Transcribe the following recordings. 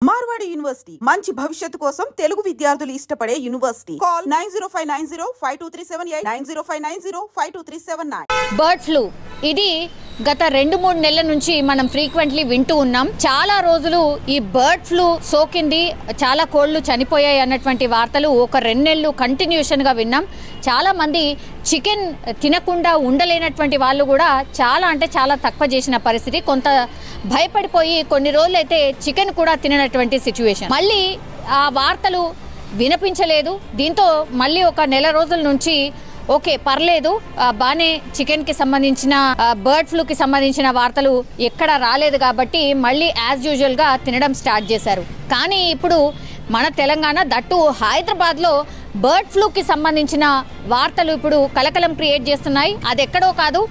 Marwadi university మంచి భవిష్యత్తు కోసం తెలుగు విద్యార్థులు ఇష్టపడే యూనివర్సిటీ. కాల్ 9059052378 9059052379. బర్డ్ ఫ్లూ ఇది గత 2-3 నెలల నుంచి మనం ఫ్రీక్వెంట్లీ వింటూ ఉన్నాం. చాలా రోజులు ఈ బర్డ్ ఫ్లూ సోకింది, చాలా కోళ్లు చనిపోయాయి అన్నటువంటి వార్తలు ఒక 2 నెలలు కంటిన్యూషన్గా విన్నాం. చాలా మంది చికెన్ తినకుండా ఉండలేనటువంటి వాళ్ళు కూడా చాలా తక్కువ చేసిన పరిస్థితి. కొంత భయపడిపోయి కొన్ని రోజులు అయితే చికెన్ కూడా తిననటువంటి సిచ్యువేషన్. మళ్ళీ ఆ వార్తలు వినిపించలేదు. దీంతో మళ్ళీ ఒక నెల రోజుల నుంచి ఓకే పర్లేదు, బాగానే చికెన్కి సంబంధించిన బర్డ్ ఫ్లూకి సంబంధించిన వార్తలు ఎక్కడ రాలేదు కాబట్టి మళ్ళీ యాజ్ యూజువల్గా తినడం స్టార్ట్ చేశారు. కానీ ఇప్పుడు మన తెలంగాణ దట్టు హైదరాబాద్లో బర్డ్ ఫ్లూకి సంబంధించిన వార్తలు ఇప్పుడు కలకలం క్రియేట్ చేస్తున్నాయి. అది ఎక్కడో కాదు,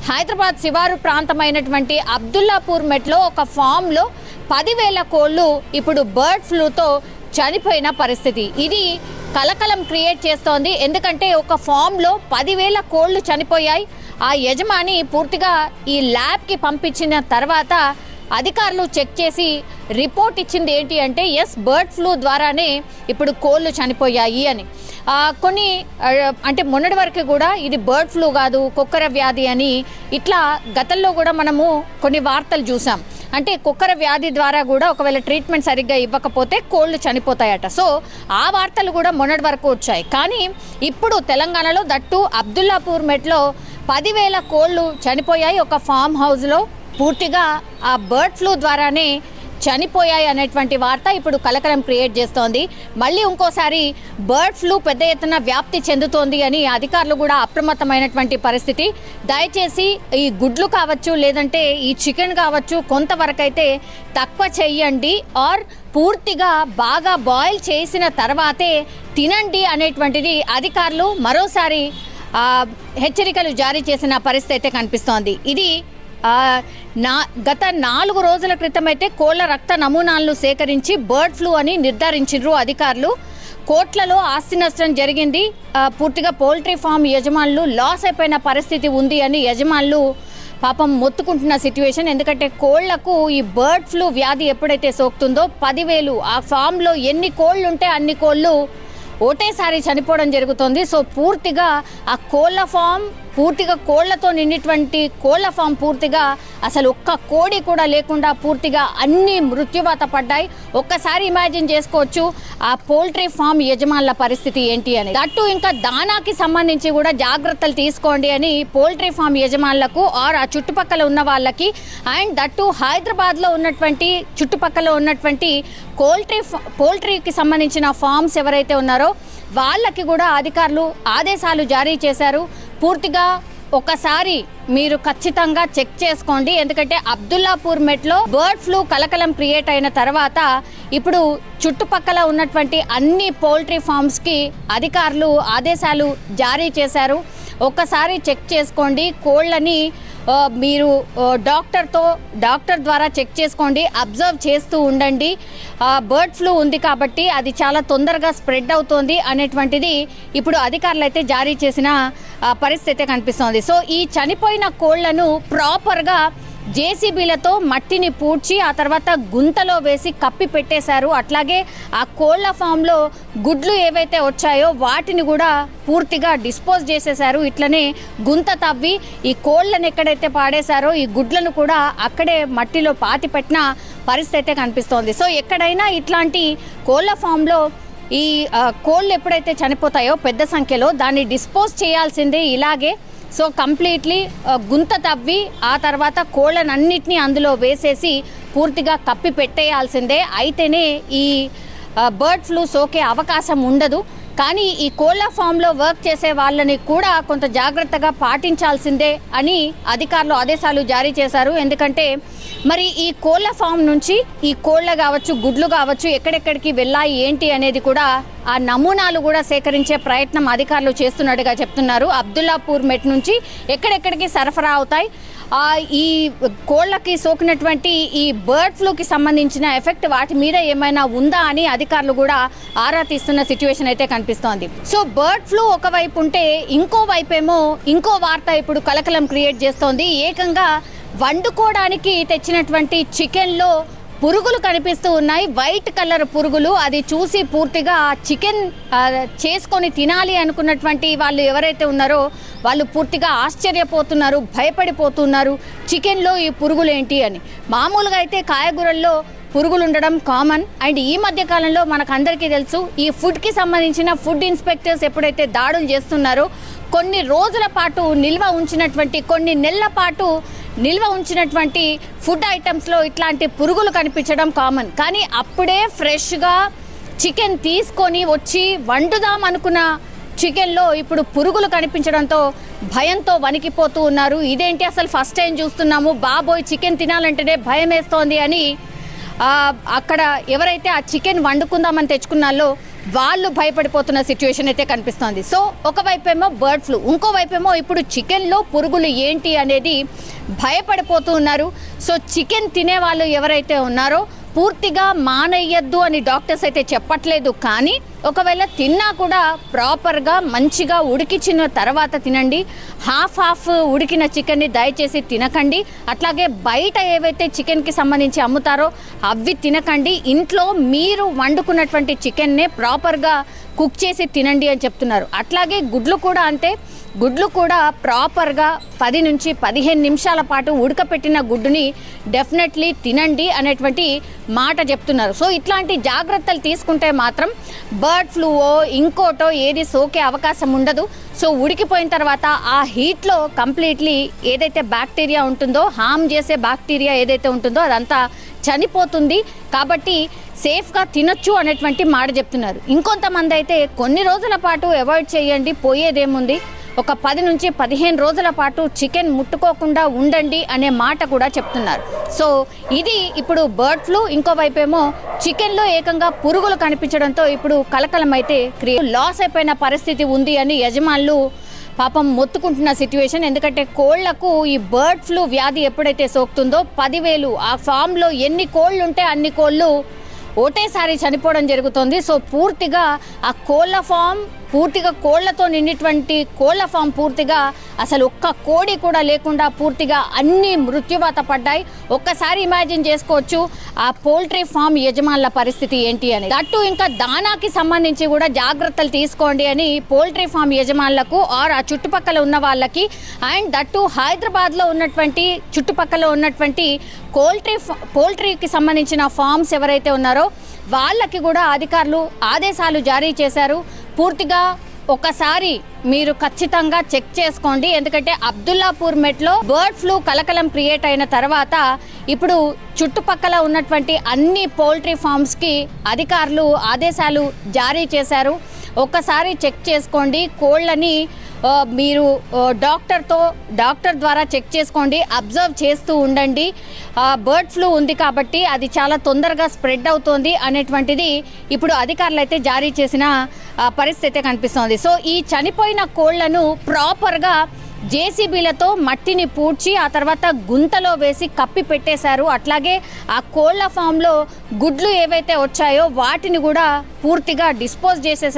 హైదరాబాద్ శివారు ప్రాంతమైనటువంటి అబ్దుల్లాపూర్ మెట్లో ఒక ఫామ్లో 10,000 కోళ్లు ఇప్పుడు బర్డ్ ఫ్లూతో చనిపోయిన పరిస్థితి. ఇది కలకలం క్రియేట్ చేస్తోంది. ఎందుకంటే ఒక ఫామ్లో 10,000 కోళ్లు చనిపోయాయి. ఆ యజమాని పూర్తిగా ఈ ల్యాబ్కి పంపించిన తర్వాత అధికారులు చెక్ చేసి రిపోర్ట్ ఇచ్చింది ఏంటి అంటే ఎస్, బర్డ్ ఫ్లూ ద్వారానే ఇప్పుడు కోళ్లు చనిపోయాయి అని. కొన్ని అంటే మొన్నటి వరకు కూడా ఇది బర్డ్ ఫ్లూ కాదు, కుక్కర వ్యాధి అని ఇట్లా గతంలో కూడా మనము కొన్ని వార్తలు చూసాం. అంటే కుక్కర వ్యాధి ద్వారా కూడా ఒకవేళ ట్రీట్మెంట్ సరిగ్గా ఇవ్వకపోతే కోళ్లు చనిపోతాయట. సో ఆ వార్తలు కూడా మొన్నటి వరకు వచ్చాయి. కానీ ఇప్పుడు తెలంగాణలో దట్టు అబ్దుల్లాపూర్ మెట్లో 10,000 కోళ్లు చనిపోయాయి ఒక ఫామ్ హౌస్లో. పూర్తిగా ఆ బర్డ్ ఫ్లూ ద్వారానే చనిపోయాయి అనేటువంటి వార్త ఇప్పుడు కలకలం క్రియేట్ చేస్తోంది. మళ్ళీ ఇంకోసారి బర్డ్ ఫ్లూ పెద్ద ఎత్తున వ్యాప్తి చెందుతోంది అని అధికారులు కూడా అప్రమత్తమైనటువంటి పరిస్థితి. దయచేసి ఈ గుడ్లు కావచ్చు, లేదంటే ఈ చికెన్ కావచ్చు, కొంతవరకైతే తక్కువ చెయ్యండి, ఆర్ పూర్తిగా బాగా బాయిల్ చేసిన తర్వాతే తినండి అనేటువంటిది అధికారులు మరోసారి హెచ్చరికలు జారీ చేసిన పరిస్థితి అయితే కనిపిస్తోంది. ఇది గత 4 రోజుల క్రితం అయితే కోళ్ల రక్త నమూనాలను సేకరించి బర్డ్ ఫ్లూ అని నిర్ధారించారు అధికారులు. కోట్లలో ఆస్తి నష్టం జరిగింది. పూర్తిగా పౌల్ట్రీ ఫామ్ యజమానులు లాస్ అయిపోయిన పరిస్థితి ఉంది అని యజమానులు పాపం మొత్తుకుంటున్న సిచ్యువేషన్. ఎందుకంటే కోళ్లకు ఈ బర్డ్ ఫ్లూ వ్యాధి ఎప్పుడైతే సోకుతుందో 10,000 ఆ ఫామ్లో ఎన్ని కోళ్ళు ఉంటే అన్ని కోళ్ళు ఒకటేసారి చనిపోవడం జరుగుతుంది. సో పూర్తిగా ఆ కోళ్ల ఫామ్, పూర్తిగా కోళ్లతో నిండినటువంటి కోళ్ల ఫామ్ పూర్తిగా అసలు ఒక్క కోడి కూడా లేకుండా పూర్తిగా అన్ని మృత్యువాత పడ్డాయి. ఒక్కసారి ఇమాజిన్ చేసుకోవచ్చు ఆ పౌల్ట్రీ ఫామ్ యజమానుల పరిస్థితి ఏంటి అని. దట్టు ఇంకా దానాకి సంబంధించి కూడా జాగ్రత్తలు తీసుకోండి అని పౌల్ట్రీ ఫామ్ యజమానులకు ఆర్ ఆ చుట్టుపక్కల ఉన్న వాళ్ళకి, అండ్ దట్టు హైదరాబాద్లో ఉన్నటువంటి చుట్టుపక్కల ఉన్నటువంటి పౌల్ట్రీకి సంబంధించిన ఫామ్స్ ఎవరైతే ఉన్నారో వాళ్ళకి కూడా అధికారులు ఆదేశాలు జారీ చేశారు. పూర్తిగా ఒకసారి మీరు ఖచ్చితంగా చెక్ చేసుకోండి. ఎందుకంటే అబ్దుల్లాపూర్ మెట్లో బర్డ్ ఫ్లూ కలకలం క్రియేట్ అయిన తర్వాత ఇప్పుడు చుట్టుపక్కల ఉన్నటువంటి అన్ని పౌల్ట్రీ ఫామ్స్కి అధికారులు ఆదేశాలు జారీ చేశారు. ఒక్కసారి చెక్ చేసుకోండి. కోళ్ళని మీరు డాక్టర్ ద్వారా చెక్ చేసుకోండి, అబ్జర్వ్ చేస్తూ ఉండండి. బర్డ్ ఫ్లూ ఉంది కాబట్టి అది చాలా తొందరగా స్ప్రెడ్ అవుతోంది అనేటువంటిది ఇప్పుడు అధికారులు అయితే జారీ చేసిన పరిస్థితి కనిపిస్తోంది. సో ఈ చనిపోయిన కోళ్లను ప్రాపర్గా జేసీబీలతో మట్టిని పూడ్చి ఆ తర్వాత గుంతలో వేసి కప్పి పెట్టేశారు. అట్లాగే ఆ కోళ్ల ఫామ్లో గుడ్లు ఏవైతే వచ్చాయో వాటిని కూడా పూర్తిగా డిస్పోజ్ చేసేశారు. ఇట్లనే గుంత తవ్వి ఈ కోళ్లను ఎక్కడైతే పాడేశారో ఈ గుడ్లను కూడా అక్కడే మట్టిలో పాతి పెట్టిన పరిస్థితి అయితే కనిపిస్తోంది. సో ఎక్కడైనా ఇట్లాంటి కోళ్ల ఫామ్లో ఈ కోళ్ళు ఎప్పుడైతే చనిపోతాయో పెద్ద సంఖ్యలో దాన్ని డిస్పోజ్ చేయాల్సిందే ఇలాగే. సో కంప్లీట్లీ గుంత తవ్వి ఆ తర్వాత కోళ్ళనన్నిటినీ అందులో వేసేసి పూర్తిగా కప్పి పెట్టేయాల్సిందే. అయితేనే ఈ బర్డ్ ఫ్లూ సోకే అవకాశం ఉండదు. కానీ ఈ కోళ్ల ఫామ్లో వర్క్ చేసే వాళ్ళని కూడా కొంత జాగ్రత్తగా పాటించాల్సిందే అని అధికారులు ఆదేశాలు జారీ చేశారు. ఎందుకంటే మరి ఈ కోళ్ల ఫామ్ నుంచి ఈ కోళ్ళ కావచ్చు, గుడ్లు కావచ్చు ఎక్కడెక్కడికి వెళ్ళాయి ఏంటి అనేది కూడా ఆ నమూనాలు కూడా సేకరించే ప్రయత్నం అధికారులు చేస్తున్నట్టుగా చెప్తున్నారు. అబ్దుల్లాపూర్ మెట్ నుంచి ఎక్కడెక్కడికి సరఫరా అవుతాయి, ఈ కోళ్ళకి సోకినటువంటి ఈ బర్డ్ ఫ్లూకి సంబంధించిన ఎఫెక్ట్ వాటి మీద ఏమైనా ఉందా అని అధికారులు కూడా ఆరా తీస్తున్న సిచ్యువేషన్ అయితే కనిపిస్తోంది. సో బర్డ్ ఫ్లూ ఒకవైపు ఉంటే ఇంకో వైపేమో ఇంకో వార్త ఇప్పుడు కలకలం క్రియేట్ చేస్తోంది. ఏకంగా వండుకోవడానికి తెచ్చినటువంటి చికెన్లో పురుగులు కనిపిస్తూ ఉన్నాయి, వైట్ కలర్ పురుగులు. అది చూసి పూర్తిగా చికెన్ చేసుకొని తినాలి అనుకున్నటువంటి వాళ్ళు ఎవరైతే ఉన్నారో వాళ్ళు పూర్తిగా ఆశ్చర్యపోతున్నారు, భయపడిపోతున్నారు. చికెన్లో ఈ పురుగులు ఏంటి అని. మామూలుగా అయితే కాయగూరల్లో పురుగులు ఉండడం కామన్. అండ్ ఈ మధ్య కాలంలో మనకందరికీ తెలుసు, ఈ ఫుడ్కి సంబంధించిన ఫుడ్ ఇన్స్పెక్టర్స్ ఎప్పుడైతే దాడులు చేస్తున్నారో కొన్ని రోజుల పాటు నిల్వ ఉంచినటువంటి, కొన్ని నెలల పాటు నిల్వ ఉంచినటువంటి ఫుడ్ ఐటమ్స్లో ఇట్లాంటి పురుగులు కనిపించడం కామన్. కానీ అప్పుడే ఫ్రెష్గా చికెన్ తీసుకొని వచ్చి వండుదాం అనుకున్న చికెన్లో ఇప్పుడు పురుగులు కనిపించడంతో భయంతో వణికిపోతూ ఉన్నారు. ఇదేంటి అసలు ఫస్ట్ టైం చూస్తున్నాము, బాబోయ్ చికెన్ తినాలంటేనే భయం వేస్తోంది అని అక్కడ ఎవరైతే ఆ చికెన్ వండుకుందామని తెచ్చుకున్నారో వాళ్ళు భయపడిపోతున్న సిచ్యువేషన్ అయితే కనిపిస్తోంది. సో ఒకవైపేమో బర్డ్ ఫ్లూ, ఇంకోవైపేమో ఇప్పుడు చికెన్లో పురుగులు ఏంటి అనేది భయపడిపోతూ ఉన్నారు. సో చికెన్ తినే వాళ్ళు ఎవరైతే ఉన్నారో పూర్తిగా మానేయద్దు అని డాక్టర్స్ అయితే చెప్పట్లేదు. కానీ ఒకవేళ తిన్నా కూడా ప్రాపర్గా మంచిగా ఉడికించిన తర్వాత తినండి. హాఫ్ ఉడికిన చికెన్ని దయచేసి తినకండి. అట్లాగే బయట ఏవైతే చికెన్కి సంబంధించి అమ్ముతారో అవి తినకండి. ఇంట్లో మీరు వండుకున్నటువంటి చికెన్నే ప్రాపర్గా కుక్ చేసి తినండి అని చెప్తున్నారు. అట్లాగే గుడ్లు కూడా అంతే. గుడ్లు కూడా ప్రాపర్గా 10 నుంచి 15 నిమిషాల పాటు ఉడకపెట్టిన గుడ్డుని డెఫినెట్లీ తినండి అనేటువంటి మాట చెప్తున్నారు. సో ఇట్లాంటి జాగ్రత్తలు తీసుకుంటే మాత్రం బర్డ్ ఫ్లూవో ఇంకోటో ఏది సోకే అవకాశం ఉండదు. సో ఉడికిపోయిన తర్వాత ఆ హీట్లో కంప్లీట్లీ ఏదైతే బ్యాక్టీరియా ఉంటుందో, హామ్ చేసే బ్యాక్టీరియా ఏదైతే ఉంటుందో అదంతా చనిపోతుంది. కాబట్టి సేఫ్గా తినొచ్చు అనేటువంటి మాట చెప్తున్నారు. ఇంకొంతమంది అయితే కొన్ని రోజుల పాటు అవాయిడ్ చేయండి, పోయేదేముంది, ఒక 10 నుంచి 15 రోజుల పాటు చికెన్ ముట్టుకోకుండా ఉండండి అనే మాట కూడా చెప్తున్నారు. సో ఇది ఇప్పుడు బర్డ్ ఫ్లూ. ఇంకోవైపేమో చికెన్లో ఏకంగా పురుగులు కనిపించడంతో ఇప్పుడు కలకలం అయితే లాస్ అయిపోయిన పరిస్థితి ఉంది అని యజమానులు పాపం మొత్తుకుంటున్న సిచ్యువేషన్. ఎందుకంటే కోళ్లకు ఈ బర్డ్ ఫ్లూ వ్యాధి ఎప్పుడైతే సోకుతుందో 10,000 ఆ ఫామ్లో ఎన్ని కోళ్ళు ఉంటే అన్ని కోళ్ళు ఒకటేసారి చనిపోవడం జరుగుతుంది. సో పూర్తిగా ఆ కోళ్ళ ఫామ్, పూర్తిగా కోళ్లతో నిండినటువంటి కోళ్ల ఫామ్ పూర్తిగా అసలు ఒక్క కోడి కూడా లేకుండా పూర్తిగా అన్ని మృత్యువాత పడ్డాయి. ఒక్కసారి ఇమాజిన్ చేసుకోవచ్చు ఆ పోల్ట్రీ ఫామ్ యజమానుల పరిస్థితి ఏంటి అని. దట్టు ఇంకా దానాకి సంబంధించి కూడా జాగ్రత్తలు తీసుకోండి అని పోల్ట్రీ ఫామ్ యజమానులకు ఆర్ ఆ చుట్టుపక్కల ఉన్న వాళ్ళకి, అండ్ దట్టు హైదరాబాద్లో ఉన్నటువంటి చుట్టుపక్కల ఉన్నటువంటి పోల్ట్రీకి సంబంధించిన ఫామ్స్ ఎవరైతే ఉన్నారో వాళ్ళకి కూడా అధికారులు ఆదేశాలు జారీ చేశారు. పూర్తిగా ఒకసారి మీరు ఖచ్చితంగా చెక్ చేసుకోండి. ఎందుకంటే అబ్దుల్లాపూర్ మెట్లో బర్డ్ ఫ్లూ కలకలం క్రియేట్ అయిన తర్వాత ఇప్పుడు చుట్టుపక్కల ఉన్నటువంటి అన్ని పోల్ట్రీ ఫామ్స్కి అధికారులు ఆదేశాలు జారీ చేశారు. ఒక్కసారి చెక్ చేసుకోండి. కోళ్ళని మీరు డాక్టర్ ద్వారా చెక్ చేసుకోండి, అబ్జర్వ్ చేస్తూ ఉండండి. బర్డ్ ఫ్లూ ఉంది కాబట్టి అది చాలా తొందరగా స్ప్రెడ్ అవుతోంది అనేటువంటిది ఇప్పుడు అధికారులు అయితే జారీ చేసిన పరిస్థితి కనిపిస్తోంది. సో ఈ చనిపోయిన కోళ్లను ప్రాపర్గా జేసీబీలతో మట్టిని పూడ్చి ఆ తర్వాత గుంతలో వేసి కప్పి పెట్టేశారు. అట్లాగే ఆ కోళ్ల ఫామ్లో గుడ్లు ఏవైతే వచ్చాయో వాటిని కూడా పూర్తిగా డిస్పోజ్ చేసేశారు.